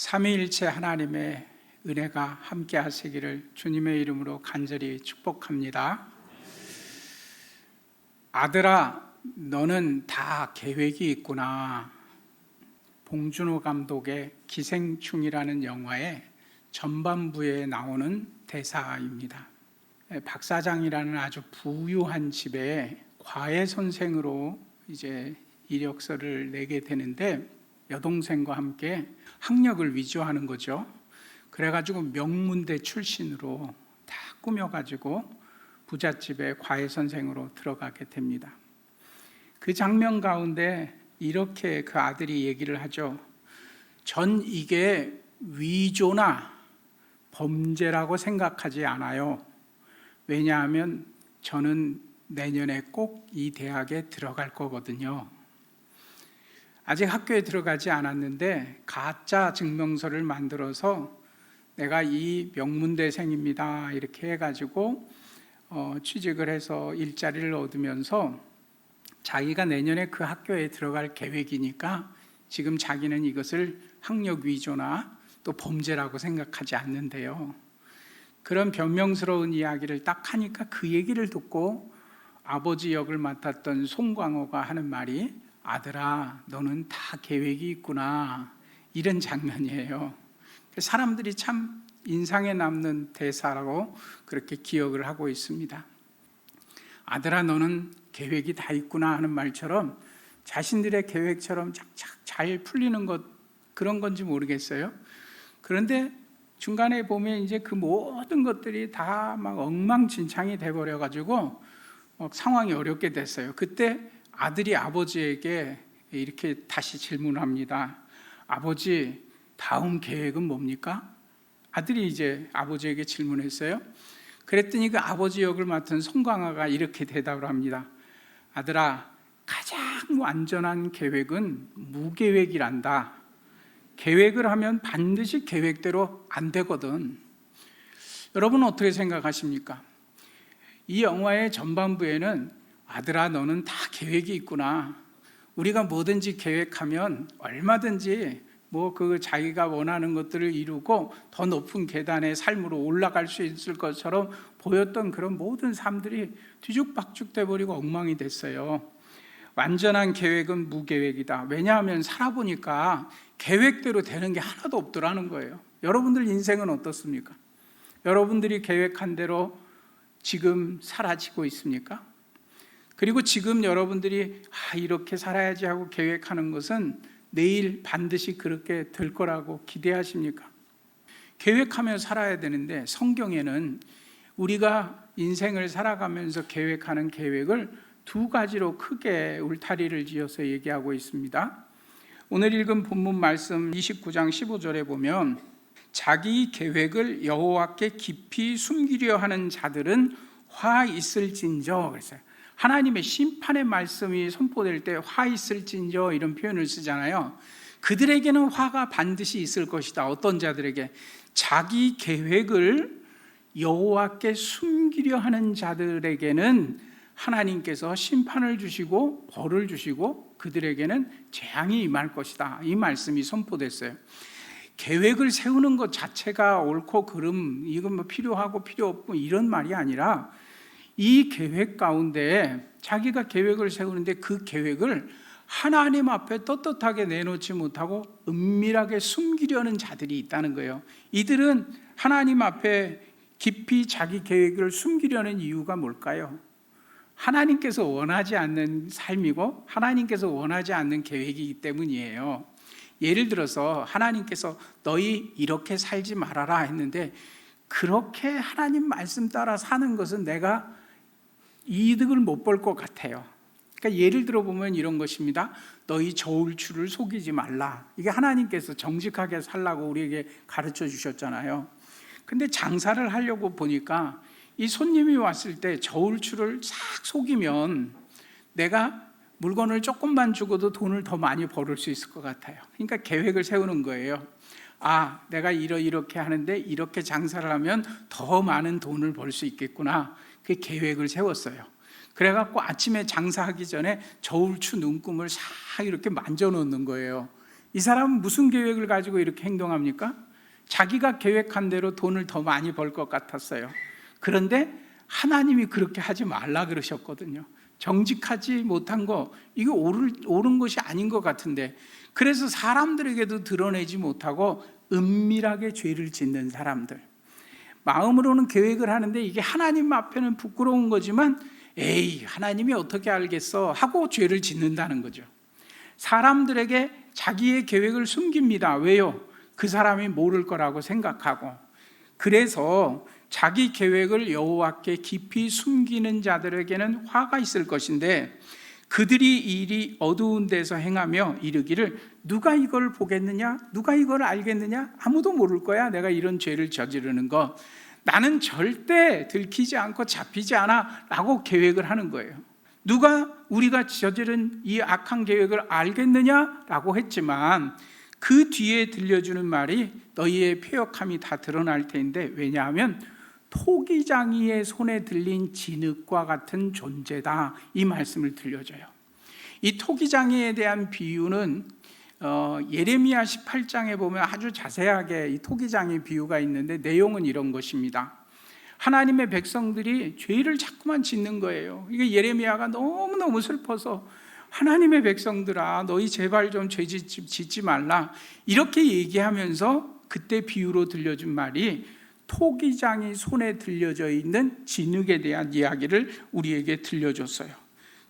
삼위일체 하나님의 은혜가 함께 하시기를 주님의 이름으로 간절히 축복합니다. 아들아, 너는 다 계획이 있구나. 봉준호 감독의 기생충이라는 영화의 전반부에 나오는 대사입니다. 박 사장이라는 아주 부유한 집에 과외 선생으로 이제 이력서를 내게 되는데 여동생과 함께 학력을 위조하는 거죠. 그래가지고 명문대 출신으로 다 꾸며가지고 부잣집에 과외 선생으로 들어가게 됩니다. 그 장면 가운데 이렇게 그 아들이 얘기를 하죠. 전 이게 위조나 범죄라고 생각하지 않아요. 왜냐하면 저는 내년에 꼭 이 대학에 들어갈 거거든요. 아직 학교에 들어가지 않았는데 가짜 증명서를 만들어서 내가 이 명문대생입니다 이렇게 해가지고 취직을 해서 일자리를 얻으면서 자기가 내년에 그 학교에 들어갈 계획이니까 지금 자기는 이것을 학력 위조나 또 범죄라고 생각하지 않는데요. 그런 변명스러운 이야기를 딱 하니까 그 얘기를 듣고 아버지 역을 맡았던 송광호가 하는 말이 아들아, 너는 다 계획이 있구나, 이런 장면이에요. 사람들이 참 인상에 남는 대사라고 그렇게 기억을 하고 있습니다. 아들아, 너는 계획이 다 있구나 하는 말처럼 자신들의 계획처럼 착착 잘 풀리는 것, 그런 건지 모르겠어요. 그런데 중간에 보면 이제 그 모든 것들이 다 막 엉망진창이 돼버려가지고 상황이 어렵게 됐어요. 그때 아들이 아버지에게 이렇게 다시 질문합니다. 아버지, 다음 계획은 뭡니까? 아들이 이제 아버지에게 질문했어요. 그랬더니 그 아버지 역을 맡은 송강화가 이렇게 대답을 합니다. 아들아, 가장 완전한 계획은 무계획이란다. 계획을 하면 반드시 계획대로 안 되거든. 여러분은 어떻게 생각하십니까? 이 영화의 전반부에는 아들아, 너는 다 계획이 있구나. 우리가 뭐든지 계획하면 얼마든지 그 자기가 원하는 것들을 이루고 더 높은 계단의 삶으로 올라갈 수 있을 것처럼 보였던 그런 모든 삶들이 뒤죽박죽 돼버리고 엉망이 됐어요. 완전한 계획은 무계획이다. 왜냐하면 살아보니까 계획대로 되는 게 하나도 없더라는 거예요. 여러분들 인생은 어떻습니까? 여러분들이 계획한 대로 지금 살아지고 있습니까? 그리고 지금 여러분들이 이렇게 살아야지 하고 계획하는 것은 내일 반드시 그렇게 될 거라고 기대하십니까? 계획하며 살아야 되는데 성경에는 우리가 인생을 살아가면서 계획하는 계획을 두 가지로 크게 울타리를 지어서 얘기하고 있습니다. 오늘 읽은 본문 말씀 29장 15절에 보면 자기 계획을 여호와께 깊이 숨기려 하는 자들은 화 있을진저 그랬어요. 하나님의 심판의 말씀이 선포될 때 화 있을진저 이런 표현을 쓰잖아요. 그들에게는 화가 반드시 있을 것이다. 어떤 자들에게? 자기 계획을 여호와께 숨기려 하는 자들에게는 하나님께서 심판을 주시고 벌을 주시고 그들에게는 재앙이 임할 것이다. 이 말씀이 선포됐어요. 계획을 세우는 것 자체가 옳고 그름, 이건 필요하고 필요 없고 이런 말이 아니라 이 계획 가운데 자기가 계획을 세우는데 그 계획을 하나님 앞에 떳떳하게 내놓지 못하고 은밀하게 숨기려는 자들이 있다는 거예요. 이들은 하나님 앞에 깊이 자기 계획을 숨기려는 이유가 뭘까요? 하나님께서 원하지 않는 삶이고 하나님께서 원하지 않는 계획이기 때문이에요. 예를 들어서 하나님께서 너희 이렇게 살지 말아라 했는데 그렇게 하나님 말씀 따라 사는 것은 내가 이득을 못 볼 것 같아요. 그러니까 예를 들어 보면 이런 것입니다. 너희 저울추를 속이지 말라. 이게 하나님께서 정직하게 살라고 우리에게 가르쳐 주셨잖아요. 근데 장사를 하려고 보니까 이 손님이 왔을 때 저울추를 싹 속이면 내가 물건을 조금만 주고도 돈을 더 많이 벌을 수 있을 것 같아요. 그러니까 계획을 세우는 거예요. 내가 이렇게 하는데 이렇게 장사를 하면 더 많은 돈을 벌 수 있겠구나. 그 계획을 세웠어요. 그래갖고 아침에 장사하기 전에 저울추 눈금을 싹 이렇게 만져 놓는 거예요. 이 사람은 무슨 계획을 가지고 이렇게 행동합니까? 자기가 계획한 대로 돈을 더 많이 벌 것 같았어요. 그런데 하나님이 그렇게 하지 말라 그러셨거든요. 정직하지 못한 거, 이거 옳은 것이 아닌 것 같은데, 그래서 사람들에게도 드러내지 못하고 은밀하게 죄를 짓는 사람들, 마음으로는 계획을 하는데 이게 하나님 앞에는 부끄러운 거지만 에이, 하나님이 어떻게 알겠어 하고 죄를 짓는다는 거죠. 사람들에게 자기의 계획을 숨깁니다. 왜요? 그 사람이 모를 거라고 생각하고. 그래서 자기 계획을 여호와께 깊이 숨기는 자들에게는 화가 있을 것인데, 그들이 일이 어두운 데서 행하며 이르기를 누가 이걸 보겠느냐? 누가 이걸 알겠느냐? 아무도 모를 거야. 내가 이런 죄를 저지르는 거. 나는 절대 들키지 않고 잡히지 않아 라고 계획을 하는 거예요. 누가 우리가 저지른 이 악한 계획을 알겠느냐? 라고 했지만 그 뒤에 들려주는 말이 너희의 패역함이 다 드러날 텐데, 왜냐하면 토기장이의 손에 들린 진흙과 같은 존재다, 이 말씀을 들려줘요. 이 토기장이에 대한 비유는 예레미야 18장에 보면 아주 자세하게 이 토기장의 비유가 있는데, 내용은 이런 것입니다. 하나님의 백성들이 죄를 자꾸만 짓는 거예요. 이게 예레미야가 너무너무 슬퍼서 하나님의 백성들아, 너희 제발 좀 죄 짓지 말라, 이렇게 얘기하면서 그때 비유로 들려준 말이 토기장이 손에 들려져 있는 진흙에 대한 이야기를 우리에게 들려줬어요.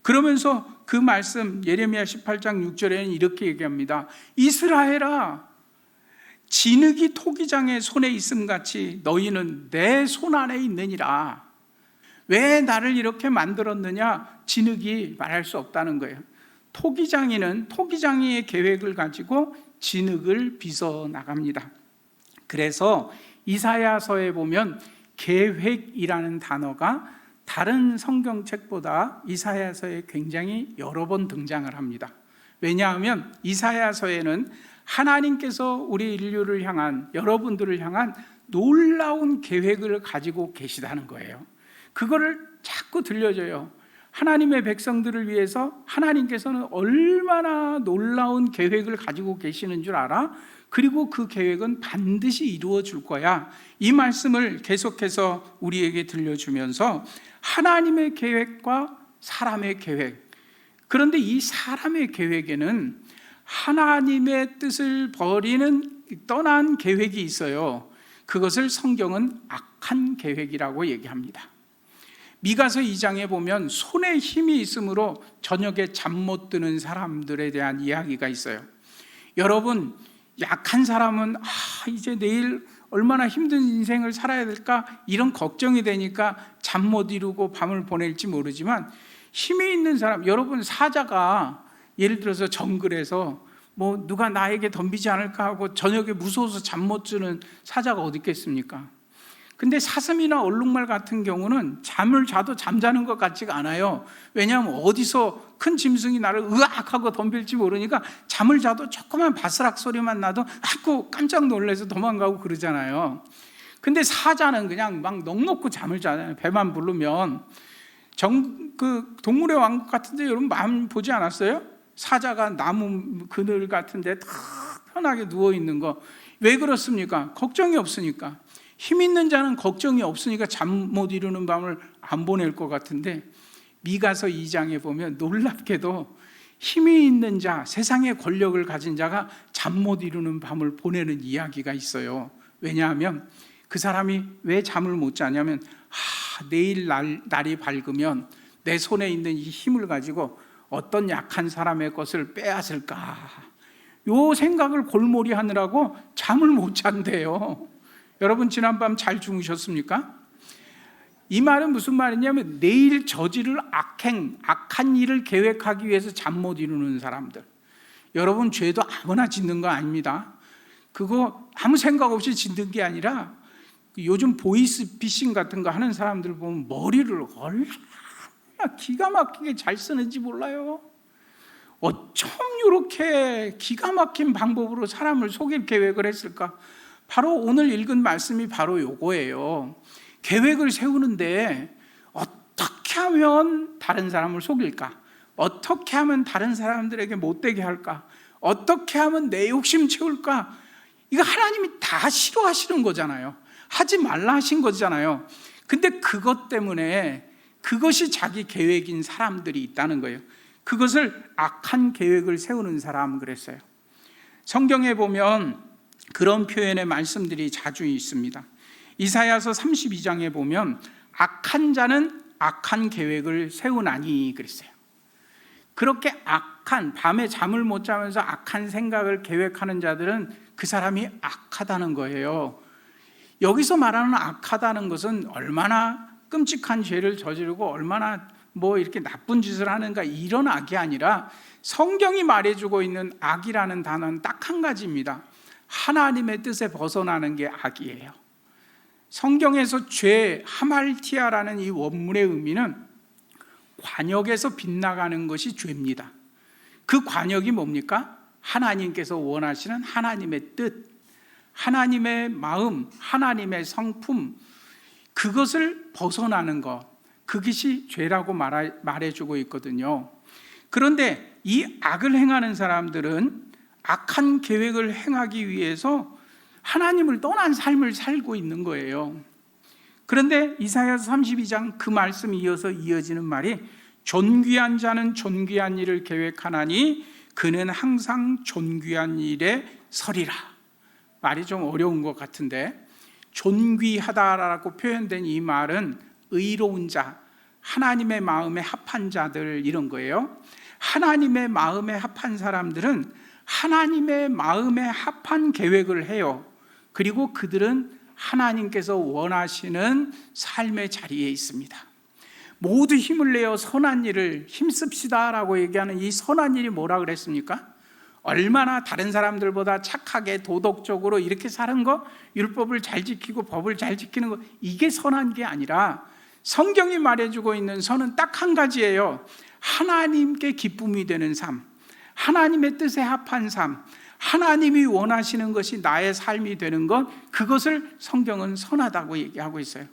그러면서 그 말씀 예레미야 18장 6절에는 이렇게 얘기합니다. 이스라엘아, 진흙이 토기장의 손에 있음같이 너희는 내 손 안에 있느니라. 왜 나를 이렇게 만들었느냐? 진흙이 말할 수 없다는 거예요. 토기장이는 토기장이의 계획을 가지고 진흙을 빚어 나갑니다. 그래서 이사야서에 보면 계획이라는 단어가 다른 성경책보다 이사야서에 굉장히 여러 번 등장을 합니다. 왜냐하면 이사야서에는 하나님께서 우리 인류를 향한, 여러분들을 향한 놀라운 계획을 가지고 계시다는 거예요. 그거를 자꾸 들려줘요. 하나님의 백성들을 위해서 하나님께서는 얼마나 놀라운 계획을 가지고 계시는 줄 알아? 그리고 그 계획은 반드시 이루어 줄 거야. 이 말씀을 계속해서 우리에게 들려주면서 하나님의 계획과 사람의 계획, 그런데 이 사람의 계획에는 하나님의 뜻을 버리는 떠난 계획이 있어요. 그것을 성경은 악한 계획이라고 얘기합니다. 미가서 2장에 보면 손에 힘이 있으므로 저녁에 잠 못 드는 사람들에 대한 이야기가 있어요. 여러분, 약한 사람은 이제 내일 얼마나 힘든 인생을 살아야 될까, 이런 걱정이 되니까 잠 못 이루고 밤을 보낼지 모르지만, 힘이 있는 사람, 여러분, 사자가 예를 들어서 정글에서 뭐 누가 나에게 덤비지 않을까 하고 저녁에 무서워서 잠 못 드는 사자가 어디 있겠습니까? 근데 사슴이나 얼룩말 같은 경우는 잠을 자도 잠자는 것 같지가 않아요. 왜냐하면 어디서 큰 짐승이 나를 으악 하고 덤빌지 모르니까 잠을 자도 조그만 바스락 소리만 나도 자꾸 깜짝 놀라서 도망가고 그러잖아요. 근데 사자는 그냥 막 넋놓고 잠을 자잖아요. 배만 부르면. 그 동물의 왕국 같은데 여러분 마음 보지 않았어요? 사자가 나무 그늘 같은데 다 편하게 누워 있는 거. 왜 그렇습니까? 걱정이 없으니까. 힘 있는 자는 걱정이 없으니까 잠 못 이루는 밤을 안 보낼 것 같은데, 미가서 2장에 보면 놀랍게도 힘이 있는 자, 세상의 권력을 가진 자가 잠 못 이루는 밤을 보내는 이야기가 있어요. 왜냐하면 그 사람이 왜 잠을 못 자냐면 내일 날이 밝으면 내 손에 있는 이 힘을 가지고 어떤 약한 사람의 것을 빼앗을까, 요 생각을 골몰이 하느라고 잠을 못 잔대요. 여러분, 지난밤 잘 주무셨습니까? 이 말은 무슨 말이냐면 내일 저지를 악한 일을 계획하기 위해서 잠 못 이루는 사람들. 여러분, 죄도 아무나 짓는 거 아닙니다. 그거 아무 생각 없이 짓는 게 아니라 요즘 보이스피싱 같은 거 하는 사람들 보면 머리를 얼마나 기가 막히게 잘 쓰는지 몰라요. 어쩜 이렇게 기가 막힌 방법으로 사람을 속일 계획을 했을까? 바로 오늘 읽은 말씀이 바로 요거예요. 계획을 세우는데 어떻게 하면 다른 사람을 속일까? 어떻게 하면 다른 사람들에게 못되게 할까? 어떻게 하면 내 욕심 채울까? 이거 하나님이 다 싫어하시는 거잖아요. 하지 말라 하신 거잖아요. 근데 그것 때문에 그것이 자기 계획인 사람들이 있다는 거예요. 그것을 악한 계획을 세우는 사람 그랬어요. 성경에 보면 그런 표현의 말씀들이 자주 있습니다. 이사야서 32장에 보면 악한 자는 악한 계획을 세우나니 그랬어요. 그렇게 악한, 밤에 잠을 못 자면서 악한 생각을 계획하는 자들은 그 사람이 악하다는 거예요. 여기서 말하는 악하다는 것은 얼마나 끔찍한 죄를 저지르고 얼마나 이렇게 나쁜 짓을 하는가 이런 악이 아니라 성경이 말해주고 있는 악이라는 단어는 딱 한 가지입니다. 하나님의 뜻에 벗어나는 게 악이에요. 성경에서 죄, 하말티아라는 이 원문의 의미는 관역에서 빗나가는 것이 죄입니다. 그 관역이 뭡니까? 하나님께서 원하시는 하나님의 뜻, 하나님의 마음, 하나님의 성품, 그것을 벗어나는 것, 그것이 죄라고 말해주고 있거든요. 그런데 이 악을 행하는 사람들은 악한 계획을 행하기 위해서 하나님을 떠난 삶을 살고 있는 거예요. 그런데 이사야서 32장 그 말씀이 이어서 이어지는 말이 존귀한 자는 존귀한 일을 계획하나니 그는 항상 존귀한 일에 서리라. 말이 좀 어려운 것 같은데 존귀하다라고 표현된 이 말은 의로운 자, 하나님의 마음에 합한 자들 이런 거예요. 하나님의 마음에 합한 사람들은 하나님의 마음에 합한 계획을 해요. 그리고 그들은 하나님께서 원하시는 삶의 자리에 있습니다. 모두 힘을 내어 선한 일을 힘씁시다 라고 얘기하는 이 선한 일이 뭐라 그랬습니까? 얼마나 다른 사람들보다 착하게 도덕적으로 이렇게 사는 거, 율법을 잘 지키고 법을 잘 지키는 거, 이게 선한 게 아니라 성경이 말해주고 있는 선은 딱 한 가지예요. 하나님께 기쁨이 되는 삶, 하나님의 뜻에 합한 삶, 하나님이 원하시는 것이 나의 삶이 되는 것, 그것을 성경은 선하다고 얘기하고 있어요.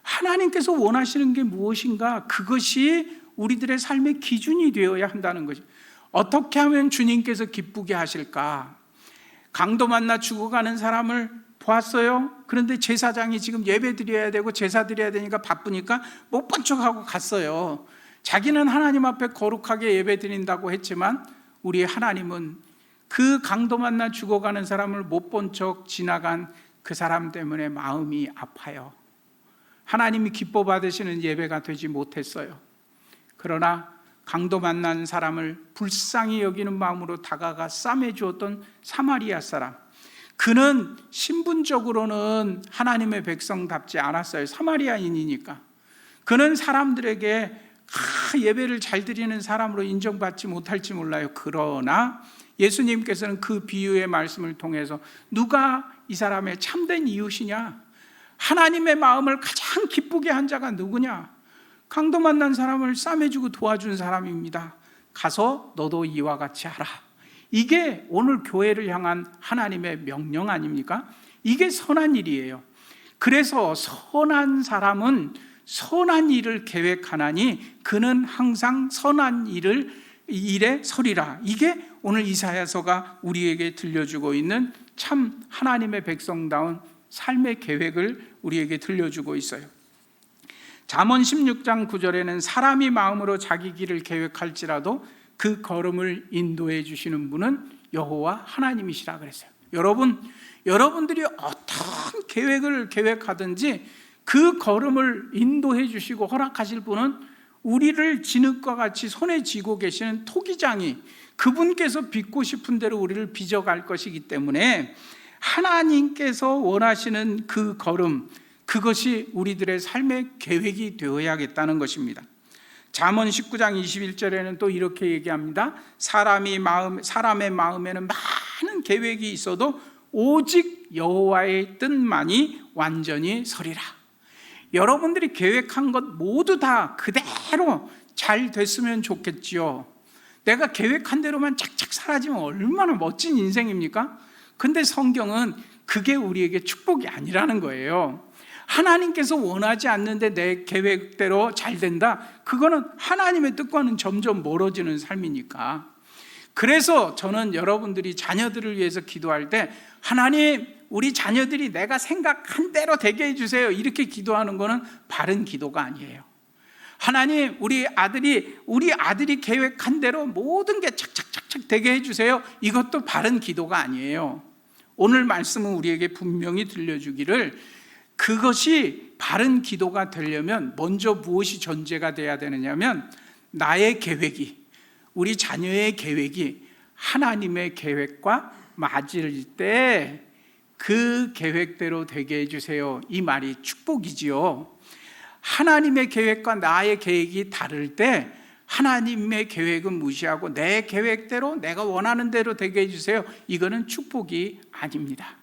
하나님께서 원하시는 게 무엇인가? 그것이 우리들의 삶의 기준이 되어야 한다는 거죠. 어떻게 하면 주님께서 기쁘게 하실까? 강도 만나 죽어가는 사람을 보았어요. 그런데 제사장이 지금 예배 드려야 되고 제사 드려야 되니까 바쁘니까 못 본 척하고 갔어요. 자기는 하나님 앞에 거룩하게 예배 드린다고 했지만 우리 하나님은 그 강도 만나 죽어가는 사람을 못 본 척 지나간 그 사람 때문에 마음이 아파요. 하나님이 기뻐 받으시는 예배가 되지 못했어요. 그러나 강도 만난 사람을 불쌍히 여기는 마음으로 다가가 싸매 주었던 사마리아 사람, 그는 신분적으로는 하나님의 백성답지 않았어요. 사마리아인이니까. 그는 사람들에게 예배를 잘 드리는 사람으로 인정받지 못할지 몰라요. 그러나 예수님께서는 그 비유의 말씀을 통해서 누가 이 사람의 참된 이웃이냐? 하나님의 마음을 가장 기쁘게 한 자가 누구냐? 강도 만난 사람을 싸매주고 도와준 사람입니다. 가서 너도 이와 같이 하라. 이게 오늘 교회를 향한 하나님의 명령 아닙니까? 이게 선한 일이에요. 그래서 선한 사람은 선한 일을 계획하나니 그는 항상 선한 일에 서리라. 이게 오늘 이사야서가 우리에게 들려주고 있는 참 하나님의 백성다운 삶의 계획을 우리에게 들려주고 있어요. 잠언 16장 9절에는 사람이 마음으로 자기 길을 계획할지라도 그 걸음을 인도해 주시는 분은 여호와 하나님이시라 그랬어요. 여러분들이 어떤 계획을 계획하든지 그 걸음을 인도해 주시고 허락하실 분은 우리를 진흙과 같이 손에 쥐고 계시는 토기장이 그분께서 빚고 싶은 대로 우리를 빚어갈 것이기 때문에 하나님께서 원하시는 그 걸음, 그것이 우리들의 삶의 계획이 되어야겠다는 것입니다. 잠언 19장 21절에는 또 이렇게 얘기합니다. 사람의 마음에는 많은 계획이 있어도 오직 여호와의 뜻만이 완전히 서리라. 여러분들이 계획한 것 모두 다 그대로 잘 됐으면 좋겠지요. 내가 계획한 대로만 착착 사라지면 얼마나 멋진 인생입니까? 근데 성경은 그게 우리에게 축복이 아니라는 거예요. 하나님께서 원하지 않는데 내 계획대로 잘 된다? 그거는 하나님의 뜻과는 점점 멀어지는 삶이니까. 그래서 저는 여러분들이 자녀들을 위해서 기도할 때 하나님, 우리 자녀들이 내가 생각한 대로 되게 해주세요, 이렇게 기도하는 거는 바른 기도가 아니에요. 하나님, 우리 아들이 계획한 대로 모든 게 착착착착 되게 해주세요, 이것도 바른 기도가 아니에요. 오늘 말씀은 우리에게 분명히 들려주기를, 그것이 바른 기도가 되려면 먼저 무엇이 전제가 돼야 되느냐면, 나의 계획이, 우리 자녀의 계획이 하나님의 계획과 맞을 때 그 계획대로 되게 해주세요, 이 말이 축복이지요. 하나님의 계획과 나의 계획이 다를 때 하나님의 계획은 무시하고 내 계획대로, 내가 원하는 대로 되게 해주세요, 이거는 축복이 아닙니다.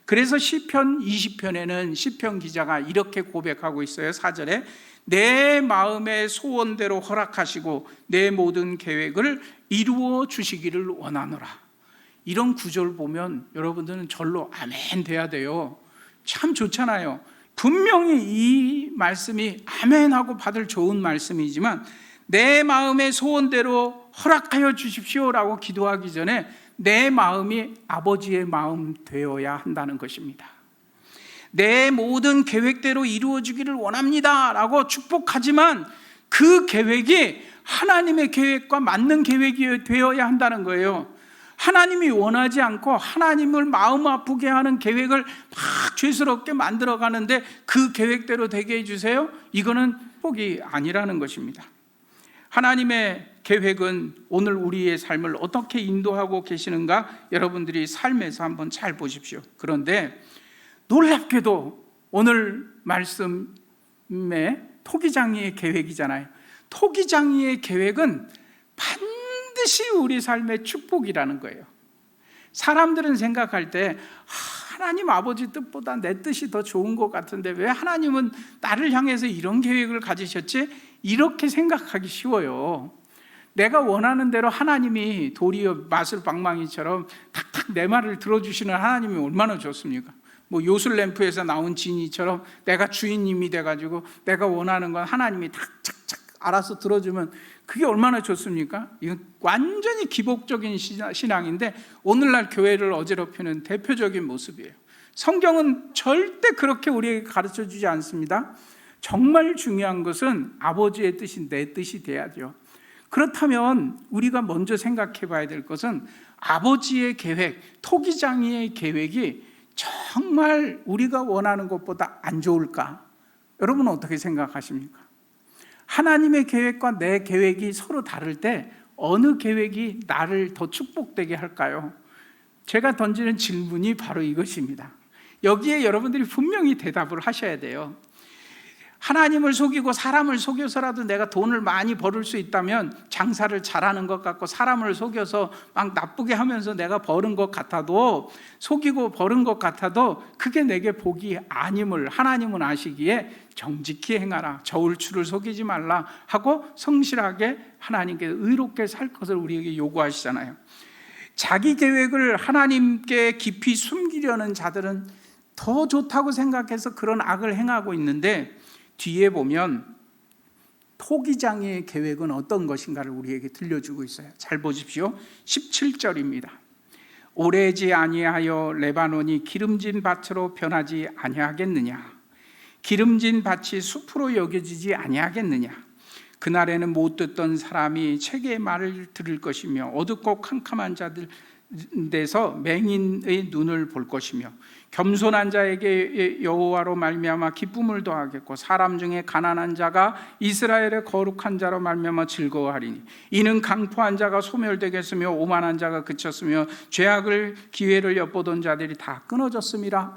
그래서 시편 20편에는 시편 기자가 이렇게 고백하고 있어요. 4절에 내 마음의 소원대로 허락하시고 내 모든 계획을 이루어 주시기를 원하노라. 이런 구절 보면 여러분들은 절로 아멘 돼야 돼요. 참 좋잖아요. 분명히 이 말씀이 아멘하고 받을 좋은 말씀이지만, 내 마음의 소원대로 허락하여 주십시오라고 기도하기 전에 내 마음이 아버지의 마음 되어야 한다는 것입니다. 내 모든 계획대로 이루어지기를 원합니다 라고 축복하지만 그 계획이 하나님의 계획과 맞는 계획이 되어야 한다는 거예요. 하나님이 원하지 않고 하나님을 마음 아프게 하는 계획을 막 죄스럽게 만들어 가는데 그 계획대로 되게 해주세요, 이거는 축복이 아니라는 것입니다. 하나님의 계획은 오늘 우리의 삶을 어떻게 인도하고 계시는가 여러분들이 삶에서 한번 잘 보십시오. 그런데 놀랍게도 오늘 말씀에 토기장이의 계획이잖아요. 토기장이의 계획은 반드시 우리 삶의 축복이라는 거예요. 사람들은 생각할 때 하나님 아버지 뜻보다 내 뜻이 더 좋은 것 같은데 왜 하나님은 나를 향해서 이런 계획을 가지셨지? 이렇게 생각하기 쉬워요. 내가 원하는 대로 하나님이 도리어 마술방망이처럼 탁탁 내 말을 들어주시는 하나님이 얼마나 좋습니까? 뭐 요술램프에서 나온 지니처럼 내가 주인님이 돼가지고 내가 원하는 건 하나님이 탁착착 알아서 들어주면 그게 얼마나 좋습니까? 이건 완전히 기복적인 신앙인데 오늘날 교회를 어지럽히는 대표적인 모습이에요. 성경은 절대 그렇게 우리에게 가르쳐주지 않습니다. 정말 중요한 것은 아버지의 뜻이 내 뜻이 돼야죠. 그렇다면 우리가 먼저 생각해 봐야 될 것은 아버지의 계획, 토기장이의 계획이 정말 우리가 원하는 것보다 안 좋을까? 여러분은 어떻게 생각하십니까? 하나님의 계획과 내 계획이 서로 다를 때 어느 계획이 나를 더 축복되게 할까요? 제가 던지는 질문이 바로 이것입니다. 여기에 여러분들이 분명히 대답을 하셔야 돼요. 하나님을 속이고 사람을 속여서라도 내가 돈을 많이 벌을 수 있다면 장사를 잘하는 것 같고 사람을 속여서 막 나쁘게 하면서 내가 버는 것 같아도, 속이고 버는 것 같아도 그게 내게 복이 아님을 하나님은 아시기에 정직히 행하라, 저울추를 속이지 말라 하고 성실하게 하나님께 의롭게 살 것을 우리에게 요구하시잖아요. 자기 계획을 하나님께 깊이 숨기려는 자들은 더 좋다고 생각해서 그런 악을 행하고 있는데, 뒤에 보면 토기장의 계획은 어떤 것인가를 우리에게 들려주고 있어요. 잘 보십시오. 17절입니다. 오래지 아니하여 레바논이 기름진 밭으로 변하지 아니하겠느냐? 기름진 밭이 숲으로 여겨지지 아니하겠느냐? 그날에는 못 듣던 사람이 책의 말을 들을 것이며 어둡고 캄캄한 자들 데서 맹인의 눈을 볼 것이며 겸손한 자에게 여호와로 말미암아 기쁨을 더하겠고 사람 중에 가난한 자가 이스라엘의 거룩한 자로 말미암아 즐거워하리니 이는 강포한 자가 소멸되겠으며 오만한 자가 그쳤으며 죄악을 기회를 엿보던 자들이 다 끊어졌음이라.